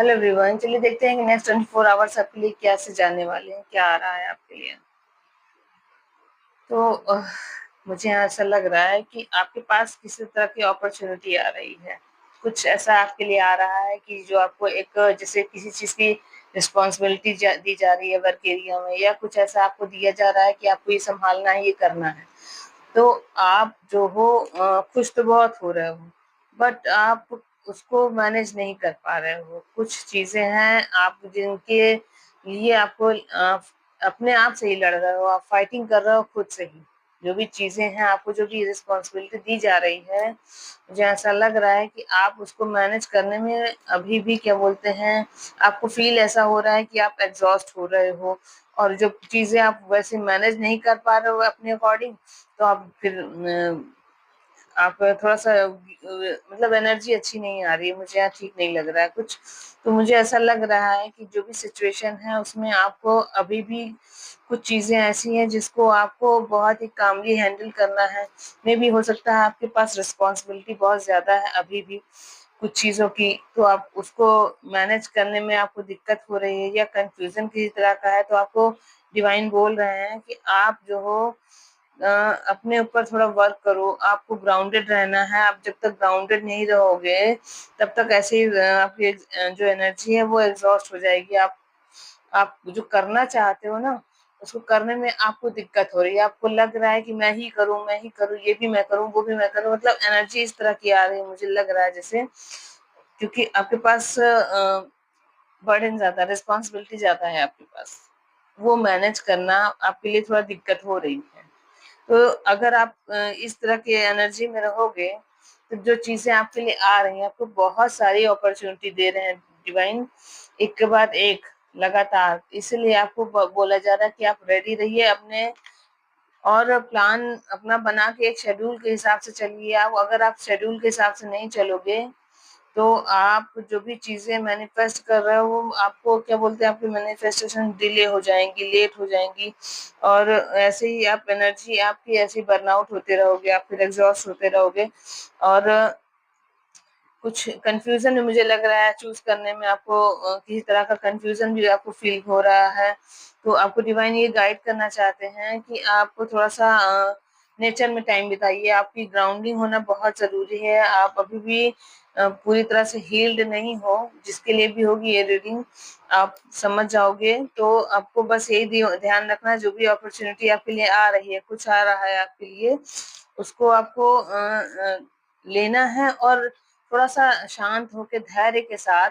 Hello everyone, चलिए देखते हैं कि नेक्स्ट 24 आवर्स आपके लिए क्या से जाने वाले हैं, क्या आ रहा है आपके लिए। तो मुझे ऐसा लग रहा है कि आपके पास किसी तरह की अपॉर्चुनिटी आ रही है। कुछ ऐसा आपके लिए आ रहा है कि जो आपको एक जैसे किसी चीज़ की रिस्पॉन्सिबिलिटी दी जा रही है वर्क एरिया में, या कुछ ऐसा आपको दिया जा रहा है कि आपको ये संभालना है, ये करना है। तो आप जो हो खुश तो बहुत हो रहे हो, बट आप उसको मैनेज नहीं कर पा रहे हो। कुछ चीजें हैं आप जिनके लिए आपको अपने आप से ही लड़ रहे हो, आप फाइटिंग कर रहे हो खुद से ही। जो भी चीजें हैं, आपको जो भी रिस्पॉन्सिबिलिटी दी जा रही है, मुझे ऐसा लग रहा है कि आप उसको मैनेज करने में अभी भी क्या बोलते हैं, आपको फील ऐसा हो रहा है कि आप एग्जॉस्ट हो रहे हो। और जो चीजें आप वैसे मैनेज नहीं कर पा रहे हो अपने अकॉर्डिंग, तो आप फिर आप थोड़ा-सा मतलब एनर्जी अच्छी नहीं आ रही है, मुझे यहाँ ठीक नहीं लग रहा है कुछ। तो मुझे ऐसा लग रहा है कि जो भी सिचुएशन है उसमें आपको अभी भी कुछ चीज़ें ऐसी हैं जिसको आपको बहुत ही कामली हैंडल करना है। मेबी हो सकता है आपके पास रिस्पॉन्सिबिलिटी बहुत ज़्यादा है अभी भी कुछ चीज़ों की, तो आप उसको मैनेज करने में आपको दिक्कत हो रही है या कन्फ्यूज़न किसी तरह का है, तो आपको डिवाइन बोल रहे हैं कि आप जो हो अपने ऊपर थोड़ा वर्क करो। आपको ग्राउंडेड रहना है। आप जब तक ग्राउंडेड नहीं रहोगे, तब तक ऐसे ही आपकी जो एनर्जी है वो एग्जॉस्ट हो जाएगी। आप जो करना चाहते हो ना, उसको करने में आपको दिक्कत हो रही है। आपको लग रहा है कि मैं ही करूँ, ये भी मैं करूँ, वो भी मैं करूँ। मतलब एनर्जी इस तरह की आ रही है, मुझे लग रहा है जैसे, क्योंकि आपके पास बर्डन ज़्यादा, रिस्पॉन्सिबिलिटी ज़्यादा है आपके पास। वो मैनेज करना आपके लिए थोड़ा दिक्कत हो रही है। तो अगर आप इस तरह के एनर्जी में रहोगे, तो जो चीज़ें आपके लिए आ रही हैं, आपको बहुत सारी अपॉर्च्युनिटी दे रहे हैं डिवाइन, एक के बाद एक लगातार। इसीलिए आपको बोला जा रहा है कि आप रेडी रहिए अपने, और प्लान अपना बना के एक शेड्यूल के हिसाब से चलिए। आप अगर आप शेड्यूल के हिसाब से नहीं चलोगे, तो आप जो भी चीज़ें मैनिफेस्ट कर रहे हो, वो आपको क्या बोलते हैं, आपकी मैनिफेस्टेशन डिले हो जाएँगी, लेट हो जाएँगी। और ऐसे ही आप एनर्जी आपकी ऐसे ही बर्नआउट होते रहोगे, आप फिर एग्ज़ॉस्ट होते रहोगे। और कुछ कन्फ्यूज़न भी मुझे लग रहा है चूज़ करने में आपको, किसी तरह का कन्फ्यूज़न भी आपको फ़ील हो रहा है। तो आपको डिवाइन ये गाइड करना चाहते हैं कि आपको थोड़ा-सा नेचर में टाइम बिताइए। आपकी ग्राउंडिंग होना बहुत ज़रूरी है। आप अभी भी पूरी तरह से हील्ड नहीं हो, जिसके लिए भी होगी ये रीडिंग, आप समझ जाओगे। तो आपको बस यही ध्यान रखना है, जो भी अपॉर्च्युनिटी आपके लिए आ रही है, कुछ आ रहा है आपके लिए, उसको आपको लेना है, और थोड़ा-सा शांत होके धैर्य के साथ